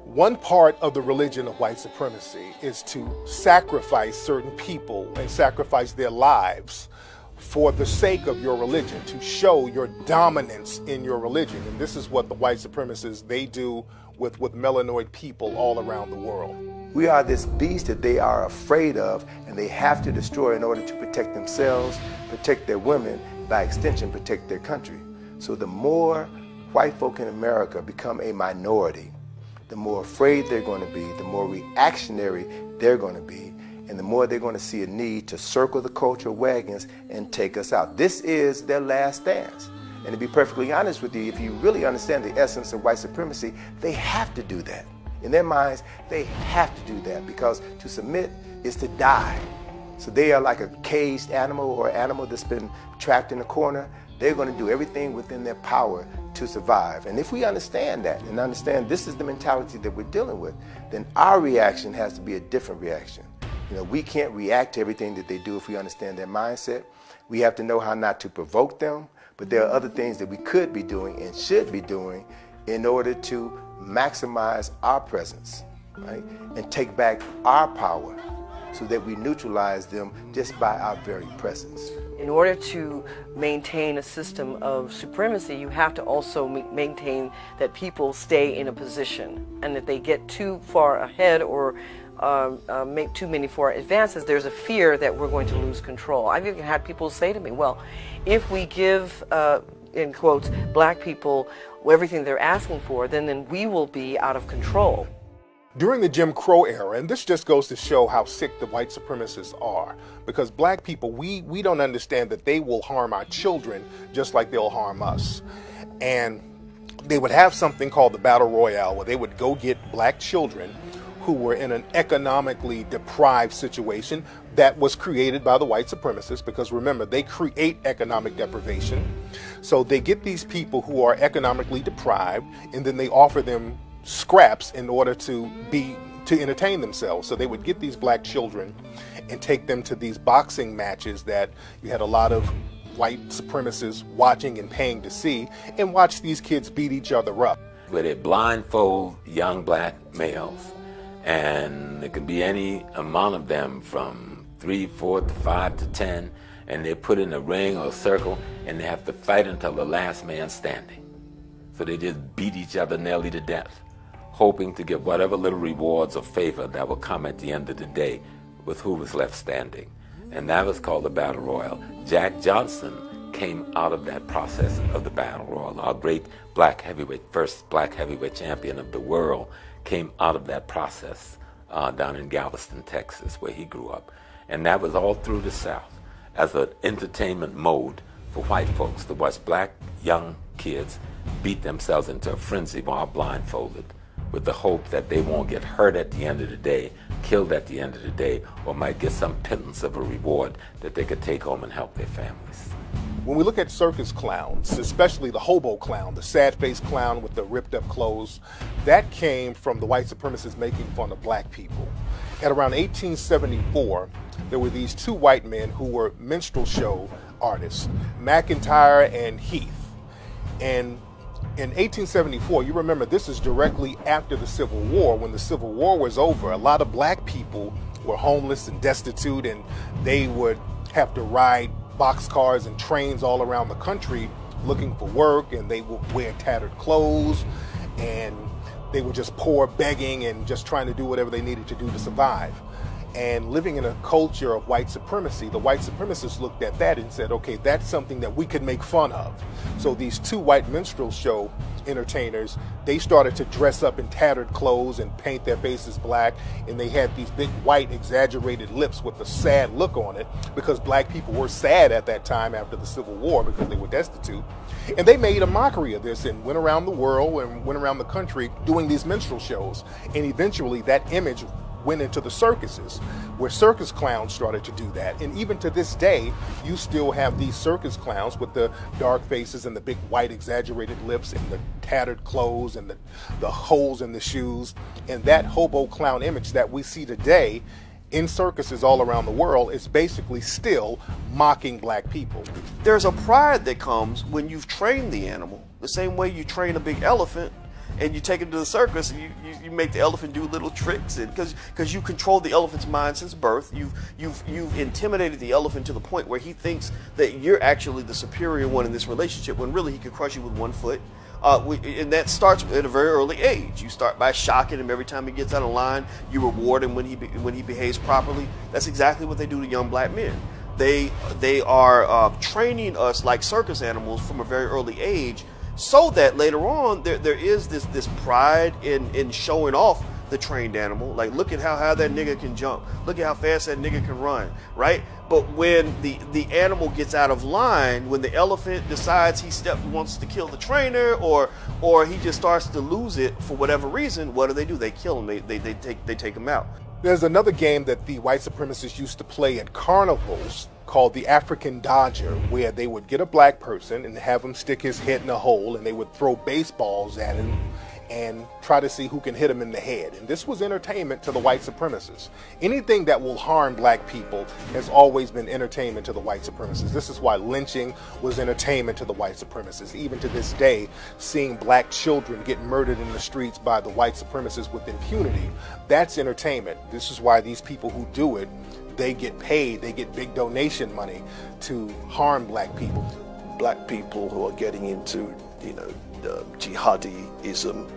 One part of the religion of white supremacy is to sacrifice certain people and sacrifice their lives for the sake of your religion, to show your dominance in your religion. And this is what the white supremacists, they do with melanoid people all around the world. We are this beast that they are afraid of and they have to destroy in order to protect themselves, protect their women, by extension protect their country. So the more white folk in America become a minority, the more afraid they're going to be, the more reactionary they're going to be, and the more they're going to see a need to circle the cultural wagons and take us out. This is their last stance. And to be perfectly honest with you, if you really understand the essence of white supremacy, they have to do that. In their minds, they have to do that because to submit is to die. So they are like a caged animal or animal that's been trapped in a corner. They're going to do everything within their power to survive. And if we understand that and understand this is the mentality that we're dealing with, then our reaction has to be a different reaction. You know, we can't react to everything that they do if we understand their mindset. We have to know how not to provoke them, but there are other things that we could be doing and should be doing in order to maximize our presence, right? And take back our power so that we neutralize them just by our very presence. In order to maintain a system of supremacy, you have to also maintain that people stay in a position, and if they get too far ahead or make too many forward advances, there's a fear that we're going to lose control. I've even had people say to me, well, if we give, in quotes, black people everything they're asking for, then we will be out of control. During the Jim Crow era, and this just goes to show how sick the white supremacists are, because black people, we don't understand that they will harm our children just like they'll harm us. And they would have something called the Battle Royale, where they would go get black children who were in an economically deprived situation that was created by the white supremacists, because remember, they create economic deprivation. So they get these people who are economically deprived, and then they offer them scraps in order to entertain themselves. So they would get these black children and take them to these boxing matches that you had a lot of white supremacists watching and paying to see, and watch these kids beat each other up. Where they blindfold young black males, and it could be any amount of them from 3, 4 to 5 to 10, and they're put in a ring or a circle, and they have to fight until the last man standing. So they just beat each other nearly to death, hoping to get whatever little rewards or favor that will come at the end of the day with who was left standing. And that was called the Battle Royal. Jack Johnson came out of that process of the Battle Royal. Our great black heavyweight, first black heavyweight champion of the world, came out of that process down in Galveston, Texas, where he grew up. And that was all through the South as an entertainment mode for white folks to watch black young kids beat themselves into a frenzy while blindfolded, with the hope that they won't get hurt at the end of the day, killed at the end of the day, or might get some pittance of a reward that they could take home and help their families. When we look at circus clowns, especially the hobo clown, the sad-faced clown with the ripped-up clothes, that came from the white supremacists making fun of black people. At around 1874, there were these two white men who were minstrel show artists, McIntyre and Heath. And in 1874, you remember this is directly after the Civil War. When the Civil War was over, a lot of black people were homeless and destitute, and they would have to ride boxcars and trains all around the country looking for work, and they would wear tattered clothes, and they were just poor, begging, and just trying to do whatever they needed to do to survive. And living in a culture of white supremacy, the white supremacists looked at that and said, okay, that's something that we could make fun of. So these two white minstrel show entertainers, they started to dress up in tattered clothes and paint their faces black, and they had these big white exaggerated lips with a sad look on it, because black people were sad at that time after the Civil War because they were destitute. And they made a mockery of this and went around the world and went around the country doing these minstrel shows. And eventually that image went into the circuses, where circus clowns started to do that. And even to this day, you still have these circus clowns with the dark faces and the big white exaggerated lips and the tattered clothes and the holes in the shoes. And that hobo clown image that we see today in circuses all around the world is basically still mocking black people. There's a pride that comes when you've trained the animal, the same way you train a big elephant. and you take him to the circus, and you make the elephant do little tricks, and because you control the elephant's mind since birth, you've intimidated the elephant to the point where he thinks that you're actually the superior one in this relationship, when really he could crush you with one foot. And that starts at a very early age. You start by shocking him every time he gets out of line. You reward him when he behaves properly. That's exactly what they do to young black men. They are training us like circus animals from a very early age, so that later on there is this pride in showing off the trained animal. Like, look at how high that nigga can jump. Look at how fast that nigga can run, right? But when the animal gets out of line, when the elephant decides wants to kill the trainer, or he just starts to lose it for whatever reason, what do? They kill him. They take him out. There's another game that the white supremacists used to play at carnivals called the African Dodger, where they would get a black person and have him stick his head in a hole, and they would throw baseballs at him and try to see who can hit him in the head. And this was entertainment to the white supremacists. Anything that will harm black people has always been entertainment to the white supremacists. This is why lynching was entertainment to the white supremacists. Even to this day, seeing black children get murdered in the streets by the white supremacists with impunity, that's entertainment. This is why these people who do it, they get paid, they get big donation money to harm black people. Black people who are getting into, jihadism